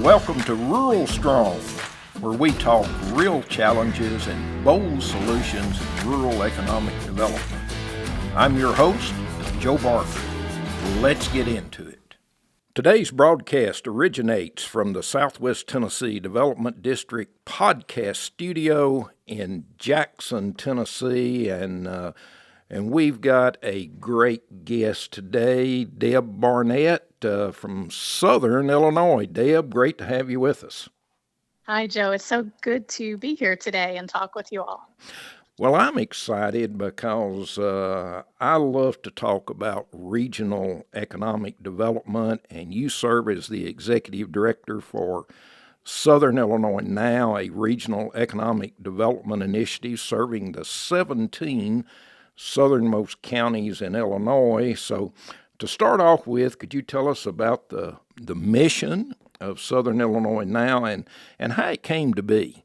Welcome to RuralStrong, where we talk real challenges and bold solutions in rural economic development. I'm your host, Joe Barker. Let's get into it. Today's broadcast originates from the Southwest Tennessee Development District podcast studio in Jackson, Tennessee, and we've got a great guest today, Deb Barnett from Southern Illinois. Deb, great to have you with us. Hi, Joe. It's so good to be here today and talk with you all. Well, I'm excited because I love to talk about regional economic development, and you serve as the executive director for Southern Illinois Now, a regional economic development initiative serving the 17 southernmost counties in Illinois. So to start off with, could you tell us about the mission of Southern Illinois Now and how it came to be?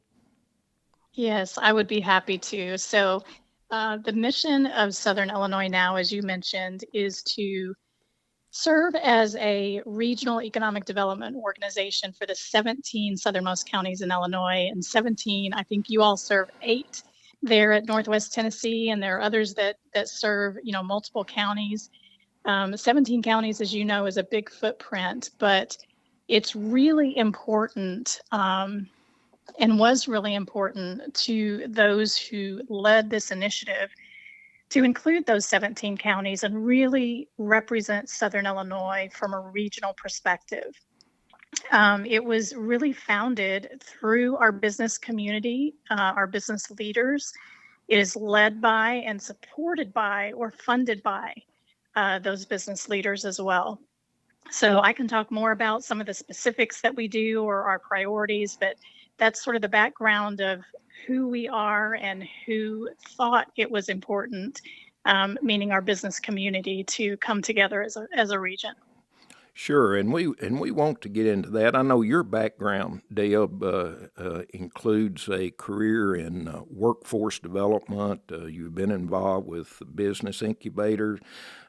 Yes, I would be happy to. So the mission of Southern Illinois Now, as you mentioned, is to serve as a regional economic development organization for the 17 southernmost counties in Illinois. And 17, I think you all serve 8 there at Northwest Tennessee, and there are others that serve, multiple counties. 17 counties, as you know, is a big footprint, but it's really important and was really important to those who led this initiative to include those 17 counties and really represent Southern Illinois from a regional perspective. It was really founded through our business community, our business leaders. It is led by and supported by or funded by those business leaders as well. So I can talk more about some of the specifics that we do or our priorities, but that's sort of the background of who we are and who thought it was important, meaning our business community, to come together as a region. Sure, and we want to get into that. I know your background, Deb, includes a career in workforce development. You've been involved with business incubators.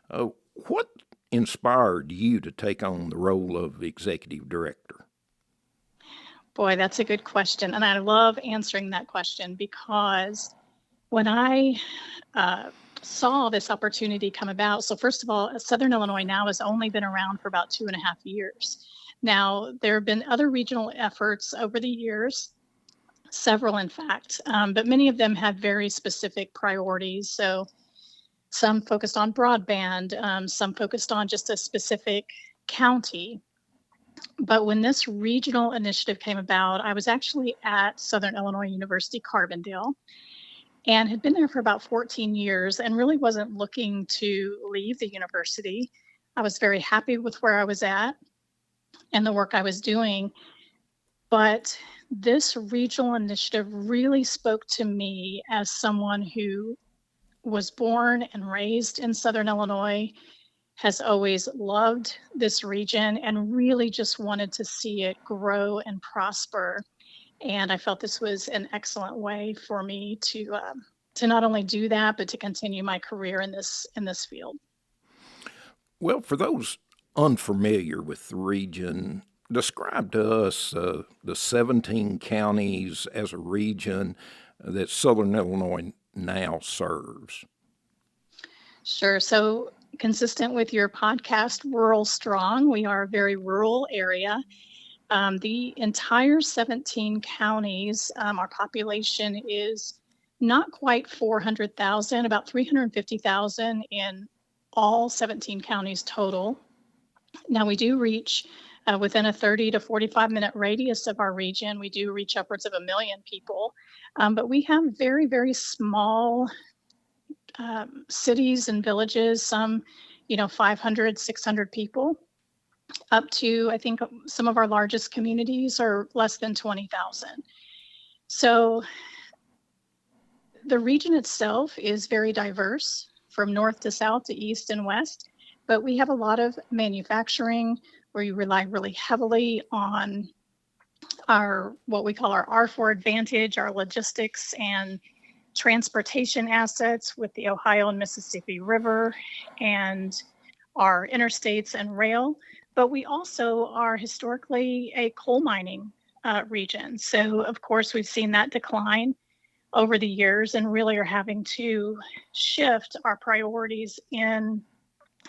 What inspired you to take on the role of executive director? Boy, that's a good question, and I love answering that question because when I saw this opportunity come about. So first of all, Southern Illinois Now has only been around for about 2.5 years. Now, there have been other regional efforts over the years, several in fact, but many of them had very specific priorities. So some focused on broadband, some focused on just a specific county. But when this regional initiative came about, I was actually at Southern Illinois University, Carbondale, and had been there for about 14 years and really wasn't looking to leave the university. I was very happy with where I was at and the work I was doing. But this regional initiative really spoke to me as someone who was born and raised in Southern Illinois, has always loved this region, and really just wanted to see it grow and prosper. And I felt this was an excellent way for me to not only do that, but to continue my career in this field. Well, for those unfamiliar with the region, describe to us the 17 counties as a region that Southern Illinois Now serves. Sure. So consistent with your podcast, RuralStrong, we are a very rural area. The entire 17 counties, our population is not quite 400,000, about 350,000 in all 17 counties total. Now, we do reach within a 30 to 45 minute radius of our region, we do reach upwards of 1 million people. But we have very, very small cities and villages, some, 500, 600 people. Up to, I think, some of our largest communities are less than 20,000. So the region itself is very diverse from north to south to east and west, but we have a lot of manufacturing where you rely really heavily on what we call our R4 advantage, our logistics and transportation assets with the Ohio and Mississippi River and our interstates and rail. but we also are historically a coal mining region. So, of course, we've seen that decline over the years and really are having to shift our priorities in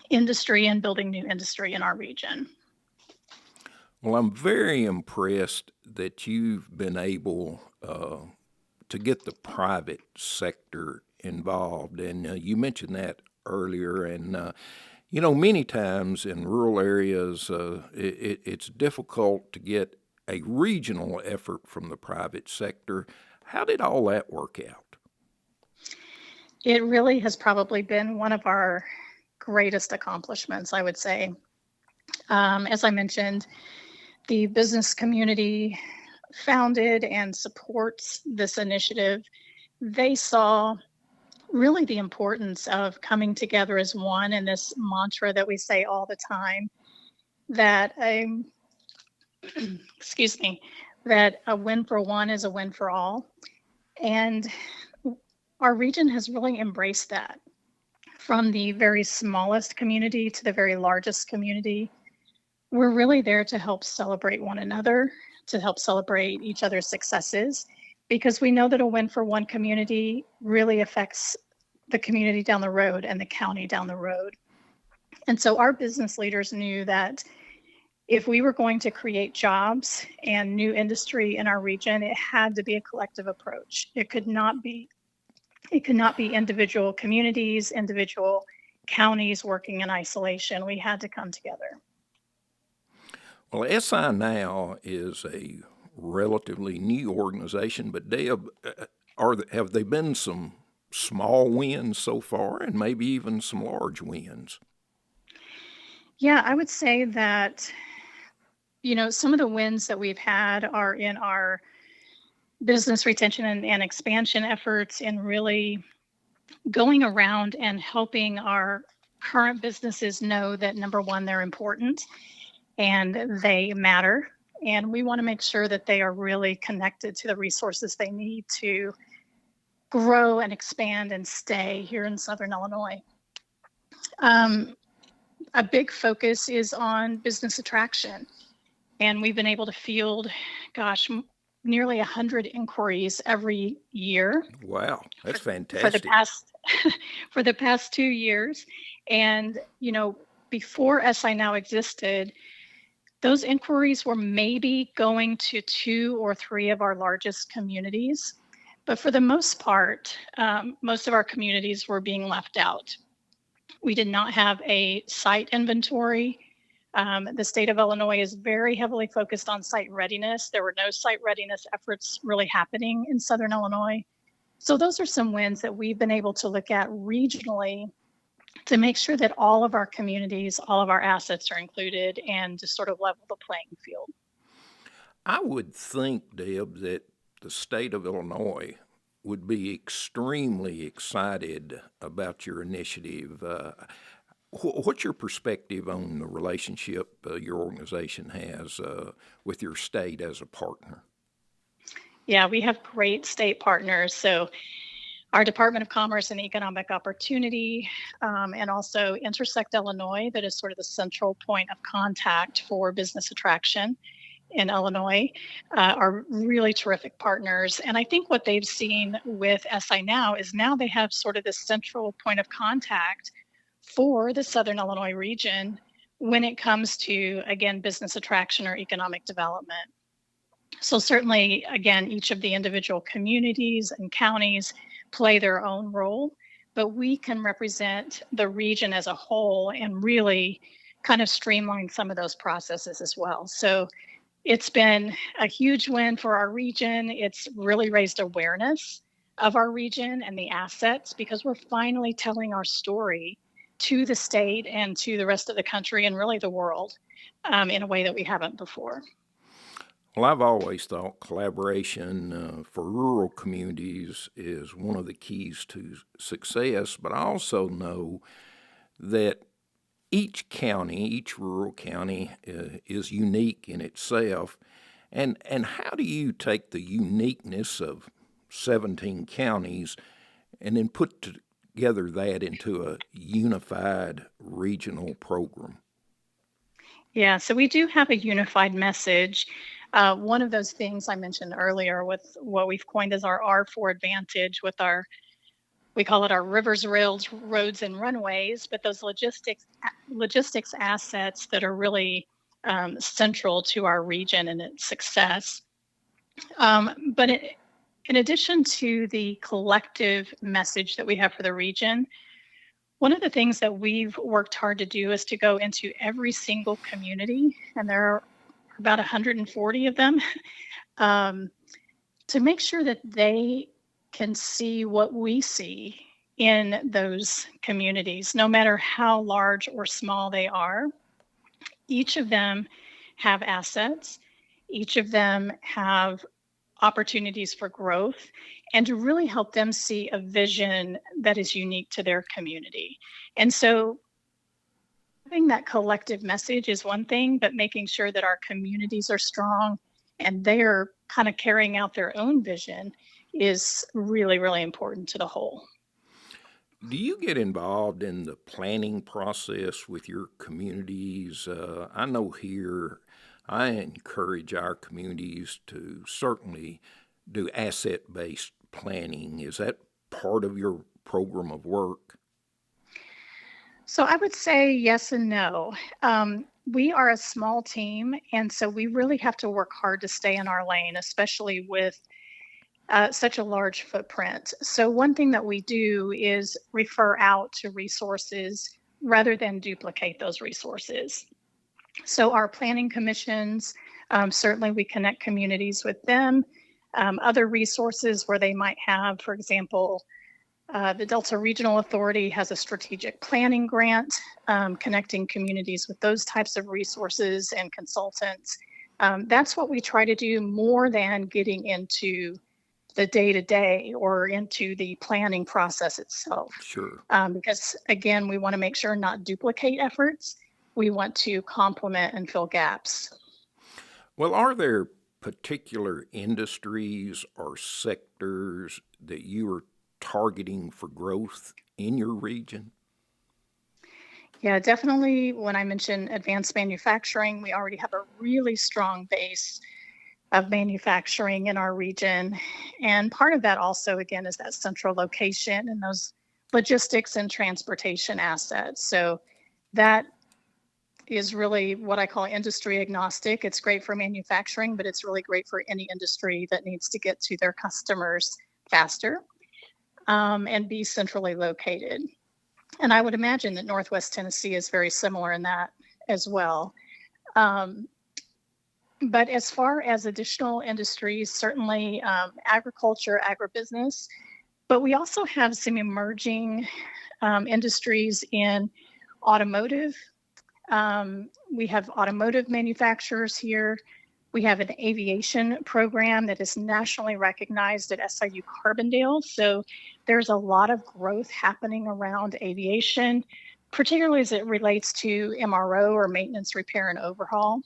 industry and building new industry in our region. Well, I'm very impressed that you've been able to get the private sector involved. And you mentioned that earlier. And, many times in rural areas, it's difficult to get a regional effort from the private sector. How did all that work out? It really has probably been one of our greatest accomplishments, I would say. As I mentioned, the business community founded and supports this initiative. They saw really the importance of coming together as one, and this mantra that we say all the time, that excuse me, that a win for one is a win for all. And our region has really embraced that, from the very smallest community to the very largest community. We're really there to help celebrate one another, to help celebrate each other's successes, because we know that a win for one community really affects the community down the road and the county down the road. And so our business leaders knew that if we were going to create jobs and new industry in our region, it had to be a collective approach. It could not be individual communities, individual counties working in isolation. We had to come together. Well, SI Now is a relatively new organization, but Deb, have there been some small wins so far and maybe even some large wins? Yeah, I would say that, some of the wins that we've had are in our business retention and expansion efforts, and really going around and helping our current businesses know that, number one, they're important and they matter. And we want to make sure that they are really connected to the resources they need to grow and expand and stay here in Southern Illinois. A big focus is on business attraction. And we've been able to field, nearly 100 inquiries every year. Wow, that's fantastic. For the past 2 years. And, before SI Now existed, those inquiries were maybe going to 2 or 3 of our largest communities. But for the most part, most of our communities were being left out. We did not have a site inventory. The state of Illinois is very heavily focused on site readiness. There were no site readiness efforts really happening in Southern Illinois. So those are some wins that we've been able to look at regionally to make sure that all of our communities, all of our assets are included, and to sort of level the playing field. I would think, Deb, that the state of Illinois would be extremely excited about your initiative. What's your perspective on the relationship your organization has with your state as a partner? Yeah, we have great state partners. So our Department of Commerce and Economic Opportunity, and also Intersect Illinois, that is sort of the central point of contact for business attraction in Illinois, are really terrific partners. And I think what they've seen with SI Now is now they have sort of this central point of contact for the Southern Illinois region when it comes to, again, business attraction or economic development. So certainly, again, each of the individual communities and counties play their own role, but we can represent the region as a whole and really kind of streamline some of those processes as well. So it's been a huge win for our region. It's really raised awareness of our region and the assets, because we're finally telling our story to the state and to the rest of the country and really the world in a way that we haven't before. Well, I've always thought collaboration for rural communities is one of the keys to success, but I also know that each county, each rural county is unique in itself. And how do you take the uniqueness of 17 counties and then put together that into a unified regional program? Yeah, so we do have a unified message. One of those things I mentioned earlier with what we've coined as our R4 advantage with our, we call it our rivers, rails, roads, and runways, but those logistics assets that are really central to our region and its success. But in addition to the collective message that we have for the region, one of the things that we've worked hard to do is to go into every single community, and there are about 140 of them, um, to make sure that they can see what we see in those communities, no matter how large or small they are. Each of them have assets, each of them have opportunities for growth, and to really help them see a vision that is unique to their community. And so having that collective message is one thing, but making sure that our communities are strong and they're kind of carrying out their own vision is really, really important to the whole. Do you get involved in the planning process with your communities? I know here I encourage our communities to certainly do asset based planning. Is that part of your program of work? So I would say yes and no. We are a small team, and so we really have to work hard to stay in our lane, especially with such a large footprint. So, one thing that we do is refer out to resources rather than duplicate those resources. So, our planning commissions, certainly we connect communities with them. Other resources where they might have, for example, the Delta Regional Authority has a strategic planning grant, connecting communities with those types of resources and consultants. That's what we try to do more than getting into the day to day or into the planning process itself. Sure. Because again, we want to make sure not duplicate efforts. We want to complement and fill gaps. Well, are there particular industries or sectors that you are targeting for growth in your region? Yeah, definitely. When I mention advanced manufacturing, we already have a really strong base of manufacturing in our region. And part of that also, again, is that central location and those logistics and transportation assets. So that is really what I call industry agnostic. It's great for manufacturing, but it's really great for any industry that needs to get to their customers faster and be centrally located. And I would imagine that Northwest Tennessee is very similar in that as well. Um, but as far as additional industries, certainly agriculture, agribusiness, but we also have some emerging industries in automotive. We have automotive manufacturers here. We have an aviation program that is nationally recognized at SIU Carbondale. So there's a lot of growth happening around aviation, particularly as it relates to MRO or maintenance, repair, and overhaul.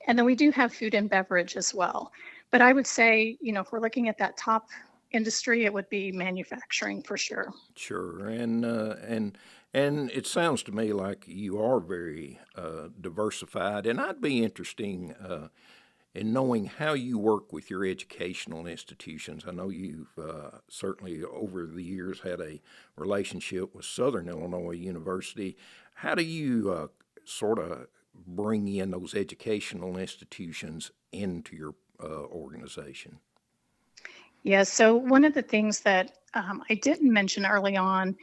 And then we do have food and beverage as well. But I would say, if we're looking at that top industry, it would be manufacturing for sure. Sure, and it sounds to me like you are very diversified, and I'd be interesting in knowing how you work with your educational institutions. I know you've certainly over the years had a relationship with Southern Illinois University. How do you sort of bring in those educational institutions into your organization? Yeah, so one of the things that I didn't mention early on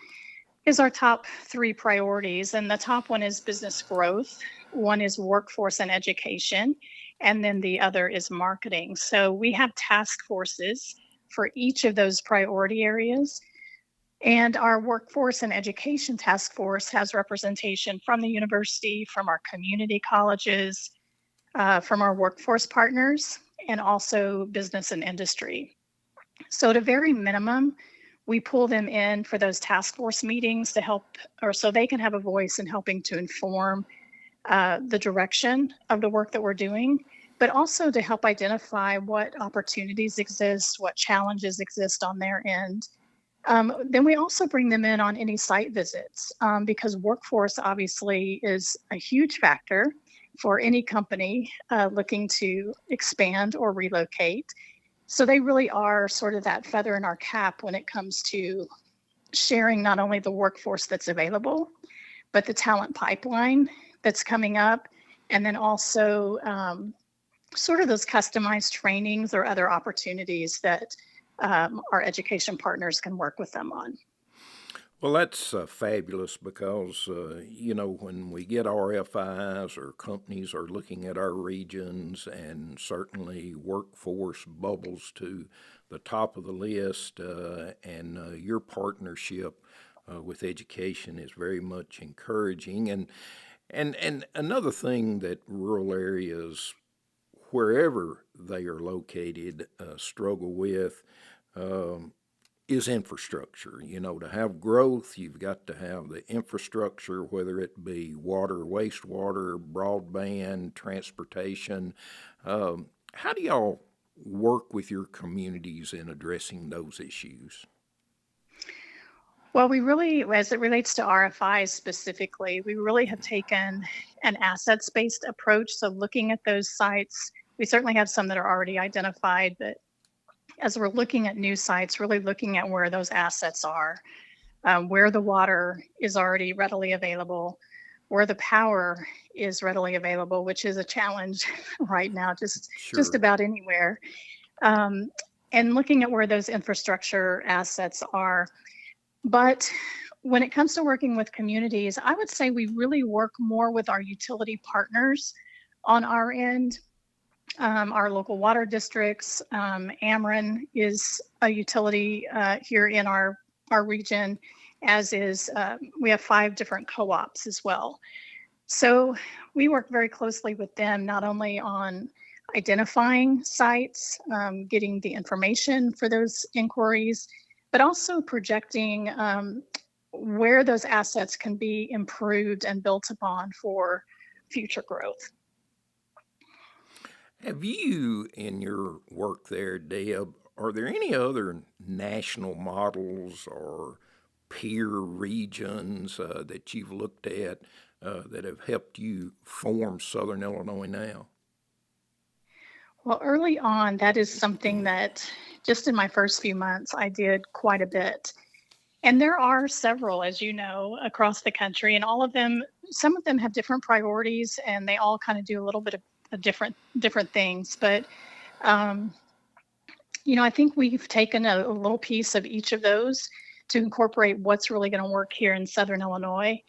is our top three priorities. And the top one is business growth, one is workforce and education, and then the other is marketing. So we have task forces for each of those priority areas. And our workforce and education task force has representation from the university, from our community colleges, from our workforce partners, and also business and industry. So, at a very minimum, we pull them in for those task force meetings to help, or so they can have a voice in helping to inform the direction of the work that we're doing, but also to help identify what opportunities exist, what challenges exist on their end. Then we also bring them in on any site visits because workforce obviously is a huge factor for any company looking to expand or relocate. So they really are sort of that feather in our cap when it comes to sharing not only the workforce that's available, but the talent pipeline that's coming up, and then also sort of those customized trainings or other opportunities that our education partners can work with them on. Well, that's fabulous because, when we get RFIs or companies are looking at our regions, and certainly workforce bubbles to the top of the list, and your partnership with education is very much encouraging. And another thing that rural areas, wherever they are located, struggle with is infrastructure. To have growth, you've got to have the infrastructure, whether it be water, wastewater, broadband, transportation. How do y'all work with your communities in addressing those issues? Well, we really, as it relates to RFIs specifically, we really have taken an assets-based approach. So looking at those sites, we certainly have some that are already identified, but as we're looking at new sites, really looking at where those assets are, where the water is already readily available, where the power is readily available, which is a challenge right now, just about anywhere. And looking at where those infrastructure assets are. But when it comes to working with communities, I would say we really work more with our utility partners on our end. Our local water districts, Ameren is a utility here in our region, as is, we have 5 different co-ops as well. So we work very closely with them, not only on identifying sites, getting the information for those inquiries, but also projecting where those assets can be improved and built upon for future growth. Have you, in your work there, Deb, are there any other national models or peer regions that you've looked at that have helped you form Southern Illinois now? Well, early on, that is something that just in my first few months, I did quite a bit. And there are several, as you know, across the country, and all of them, some of them have different priorities, and they all kind of do a little bit of different things. But, I think we've taken a little piece of each of those to incorporate what's really going to work here in Southern Illinois.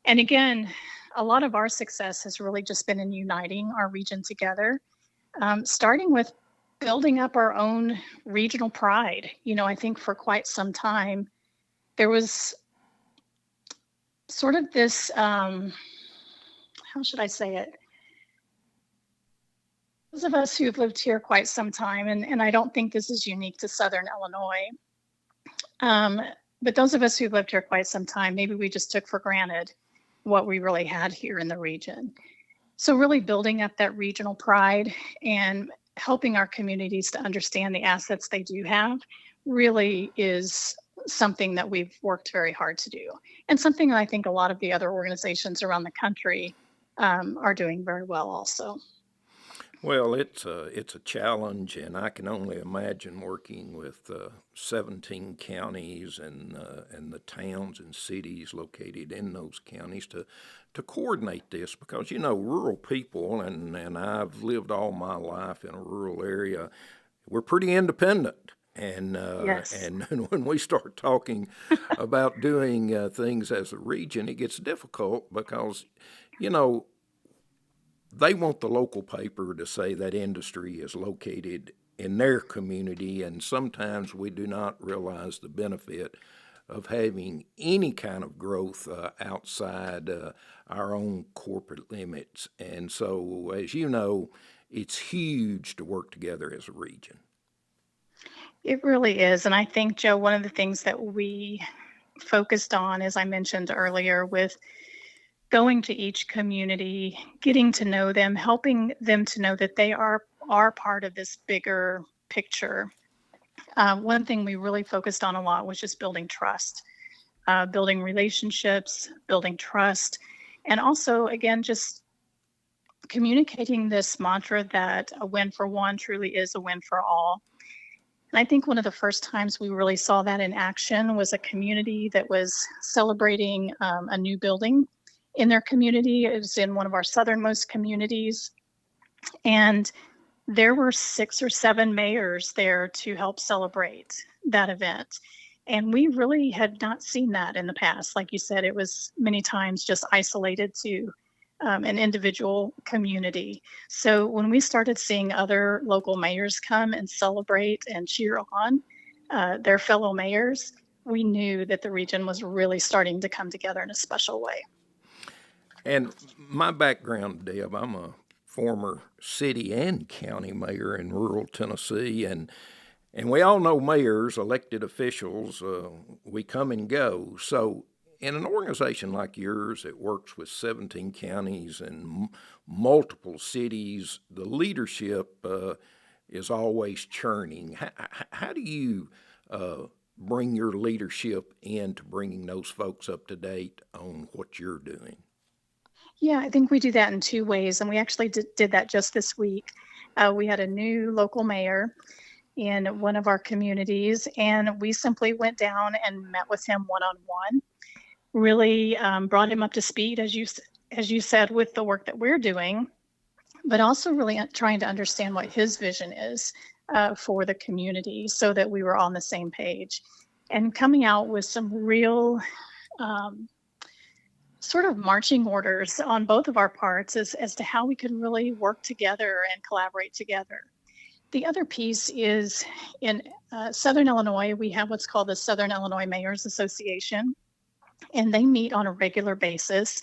And again, a lot of our success has really just been in uniting our region together, starting with building up our own regional pride. I think for quite some time, there was sort of this, how should I say it? Those of us who've lived here quite some time, and I don't think this is unique to Southern Illinois, but those of us who've lived here quite some time, maybe we just took for granted what we really had here in the region. So really building up that regional pride and helping our communities to understand the assets they do have really is something that we've worked very hard to do, and something that I think a lot of the other organizations around the country are doing very well also. Well, it's a challenge, and I can only imagine working with 17 counties and the towns and cities located in those counties to coordinate this, because rural people, and I've lived all my life in a rural area, we're pretty independent. And Yes. and when we start talking about doing things as a region, it gets difficult because they want the local paper to say that industry is located in their community, and sometimes we do not realize the benefit of having any kind of growth outside our own corporate limits. And so, as you know, it's huge to work together as a region. It really is. And I think, Joe, one of the things that we focused on, as I mentioned earlier, with going to each community, getting to know them, helping them to know that they are part of this bigger picture. One thing we really focused on a lot was just building trust, building relationships, building trust, and also, again, just communicating this mantra that a win for one truly is a win for all. And I think one of the first times we really saw that in action was a community that was celebrating a new building in their community. It was in one of our southernmost communities. And there were 6 or 7 mayors there to help celebrate that event. And we really had not seen that in the past. Like you said, it was many times just isolated to an individual community. So when we started seeing other local mayors come and celebrate and cheer on their fellow mayors, we knew that the region was really starting to come together in a special way. And my background, Deb, I'm a former city and county mayor in rural Tennessee, and we all know mayors, elected officials, we come and go. So in an organization like yours that works with 17 counties and multiple cities, the leadership is always churning. How do you bring your leadership into bringing those folks up to date on what you're doing? Yeah, I think we do that in 2 ways, and we actually did that just this week. We had a new local mayor in one of our communities, and we simply went down and met with him one-on-one, really brought him up to speed, as you said, with the work that we're doing, but also really trying to understand what his vision is for the community so that we were on the same page, and coming out with some real sort of marching orders on both of our parts as to how we could really work together and collaborate together. The other piece is in Southern Illinois, we have what's called the Southern Illinois Mayors Association, and they meet on a regular basis.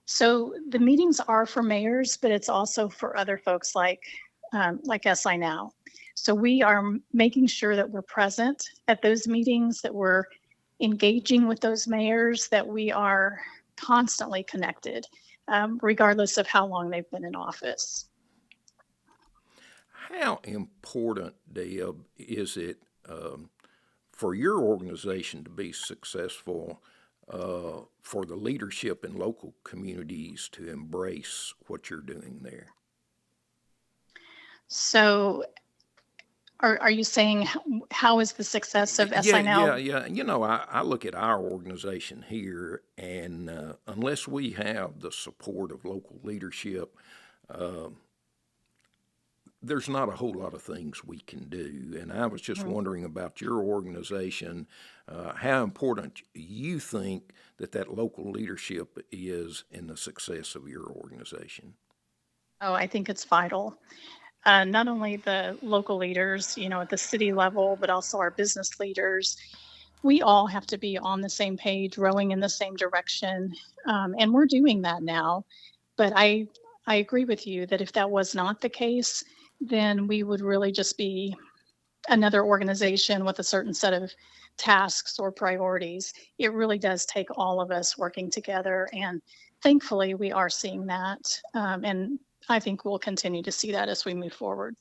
So the meetings are for mayors, but it's also for other folks like SI Now. So we are making sure that we're present at those meetings, that we're engaging with those mayors, that we are constantly connected, regardless of how long they've been in office. How important, Deb, is it for your organization to be successful, for the leadership in local communities to embrace what you're doing there? So are you saying how is the success of SI Now? Yeah. You know, I look at our organization here, and unless we have the support of local leadership, there's not a whole lot of things we can do. And I was just wondering about your organization, how important you think that local leadership is in the success of your organization. Oh, I think it's vital. Not only the local leaders, at the city level, but also our business leaders. We all have to be on the same page, rowing in the same direction. And we're doing that now. But I agree with you that if that was not the case, then we would really just be another organization with a certain set of tasks or priorities. It really does take all of us working together. And thankfully, we are seeing that. And I think we'll continue to see that as we move forward.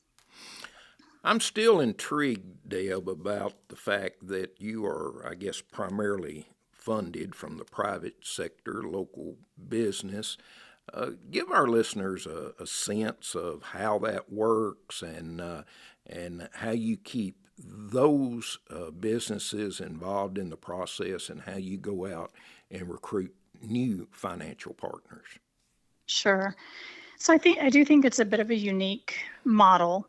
I'm still intrigued, Deb, about the fact that you are, I guess, primarily funded from the private sector, local business. Give our listeners a sense of how that works and how you keep those businesses involved in the process and how you go out and recruit new financial partners. Sure. So I do think it's a bit of a unique model,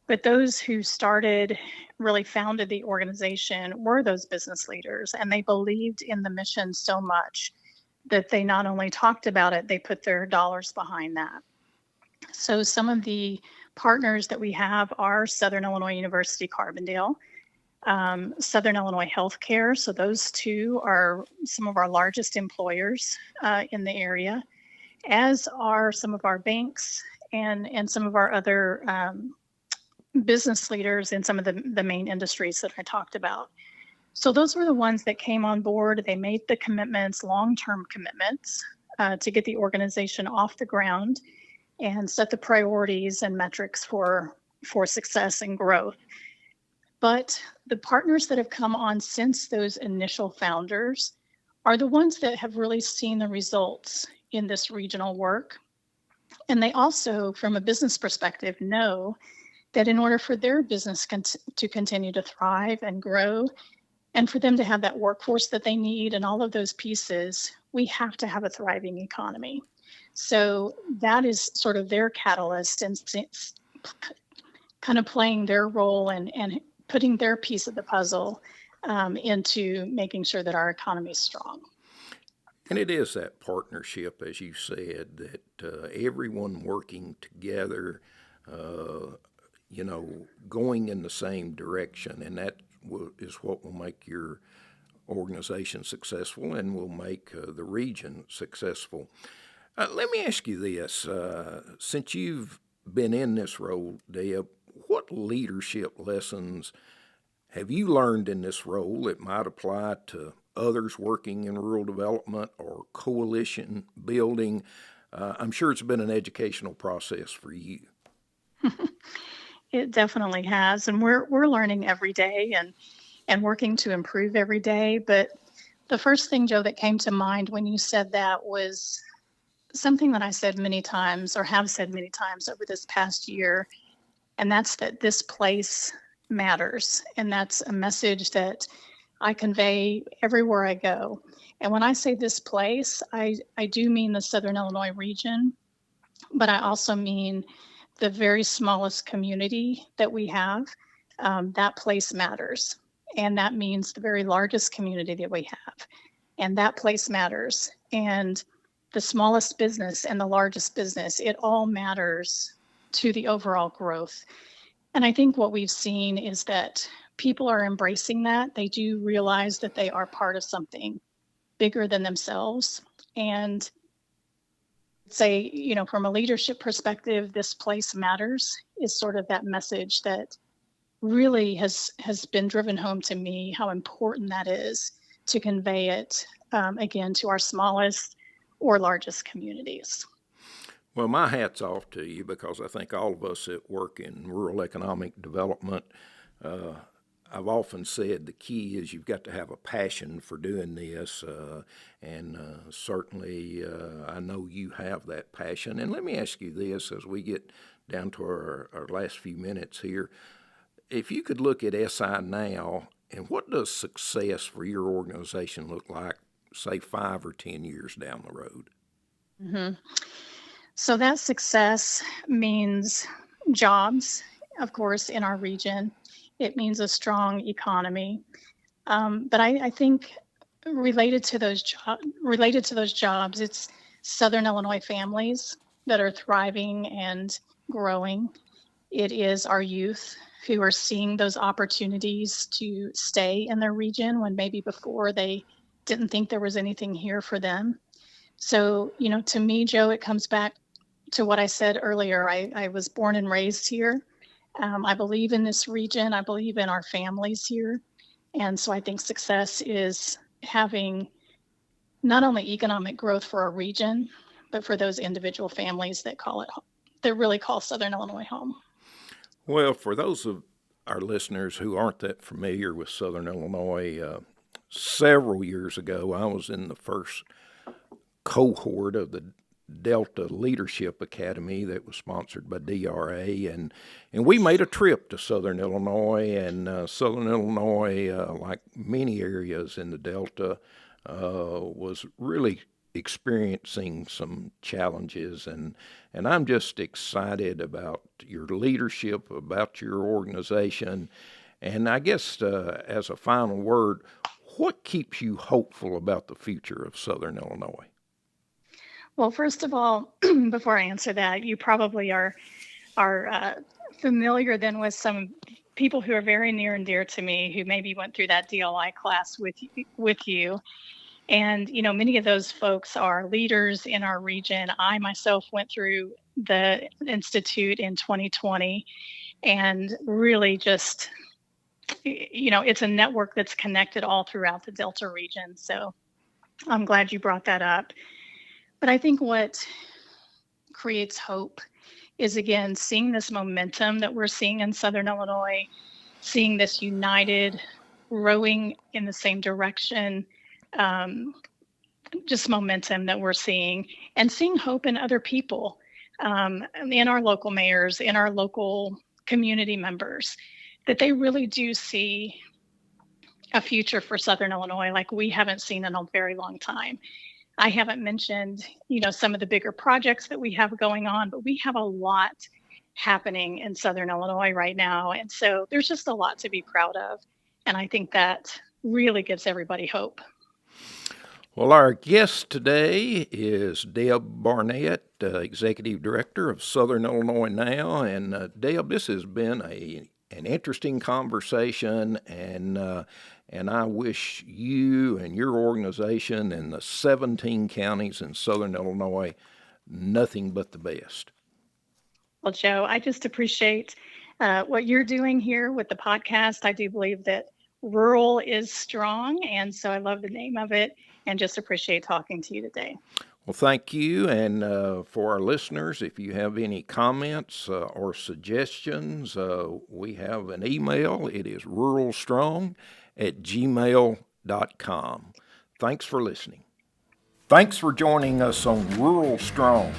but those who really founded the organization were those business leaders, and they believed in the mission so much that they not only talked about it, they put their dollars behind that. So some of the partners that we have are Southern Illinois University Carbondale, Southern Illinois Healthcare. So those two are some of our largest employers in the area, as are some of our banks and some of our other business leaders in some of the main industries that I talked about. So those were the ones that came on board. They made the commitments, long-term commitments, to get the organization off the ground and set the priorities and metrics for success and growth. But the partners that have come on since those initial founders are the ones that have really seen the results in this regional work. And they also, from a business perspective, know that in order for their business to continue to thrive and grow, and for them to have that workforce that they need and all of those pieces, we have to have a thriving economy. So that is sort of their catalyst and kind of playing their role and putting their piece of the puzzle into making sure that our economy is strong. And it is that partnership, as you said, that everyone working together, going in the same direction, and that is what will make your organization successful and will make the region successful. Let me ask you this. Since you've been in this role, Deb, what leadership lessons have you learned in this role that might apply to others working in rural development or coalition building? I'm sure it's been an educational process for you. It definitely has, and we're learning every day and working to improve every day. But the first thing, Joe, that came to mind when you said that was something that I said many times, or have said many times over this past year, and that's that this place matters. And that's a message that I convey everywhere I go. And when I say this place, I do mean the Southern Illinois region, but I also mean the very smallest community that we have. That place matters. And that means the very largest community that we have. And that place matters. And the smallest business and the largest business, it all matters to the overall growth. And I think what we've seen is that people are embracing that. They do realize that they are part of something bigger than themselves. And say, from a leadership perspective, this place matters is sort of that message that really has been driven home to me, how important that is to convey it, again, to our smallest or largest communities. Well, my hat's off to you, because I think all of us that work in rural economic development, I've often said the key is you've got to have a passion for doing this, and certainly I know you have that passion. And let me ask you this as we get down to our last few minutes here. If you could look at SI now, and what does success for your organization look like, say, 5 or 10 years down the road? Mm-hmm. So that success means jobs, of course, in our region. It means a strong economy. But I think related to those jobs, it's Southern Illinois families that are thriving and growing. It is our youth who are seeing those opportunities to stay in their region when maybe before they didn't think there was anything here for them. So, to me, Joe, it comes back to what I said earlier. I was born and raised here. I believe in this region. I believe in our families here. And so I think success is having not only economic growth for our region, but for those individual families that really call Southern Illinois home. Well, for those of our listeners who aren't that familiar with Southern Illinois, several years ago, I was in the first cohort of the Delta Leadership Academy that was sponsored by DRA, and we made a trip to Southern Illinois, and Southern Illinois, like many areas in the Delta, was really experiencing some challenges, and I'm just excited about your leadership, about your organization, and I guess as a final word, what keeps you hopeful about the future of Southern Illinois? Well, first of all, before I answer that, you probably are familiar then with some people who are very near and dear to me who maybe went through that DLI class with you. And, many of those folks are leaders in our region. I myself went through the Institute in 2020 and really just, it's a network that's connected all throughout the Delta region. So I'm glad you brought that up. But I think what creates hope is, again, seeing this momentum that we're seeing in Southern Illinois, seeing this united, rowing in the same direction, just momentum that we're seeing, and seeing hope in other people in our local mayors, in our local community members, that they really do see a future for Southern Illinois like we haven't seen in a very long time. I haven't mentioned, some of the bigger projects that we have going on, but we have a lot happening in Southern Illinois right now. And so there's just a lot to be proud of. And I think that really gives everybody hope. Well, our guest today is Deb Barnett, Executive Director of Southern Illinois Now. And Deb, this has been an interesting conversation, and I wish you and your organization and the 17 counties in Southern Illinois nothing but the best. Well, Joe, I just appreciate what you're doing here with the podcast. I do believe that rural is strong, and so I love the name of it and just appreciate talking to you today. Well, thank you. And for our listeners, if you have any comments or suggestions, we have an email. It is RuralStrong@gmail.com. Thanks for listening. Thanks for joining us on Rural Strong.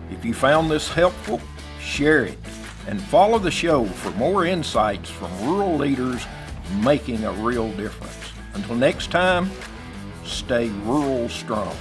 If you found this helpful, share it and follow the show for more insights from rural leaders making a real difference. Until next time, stay rural strong.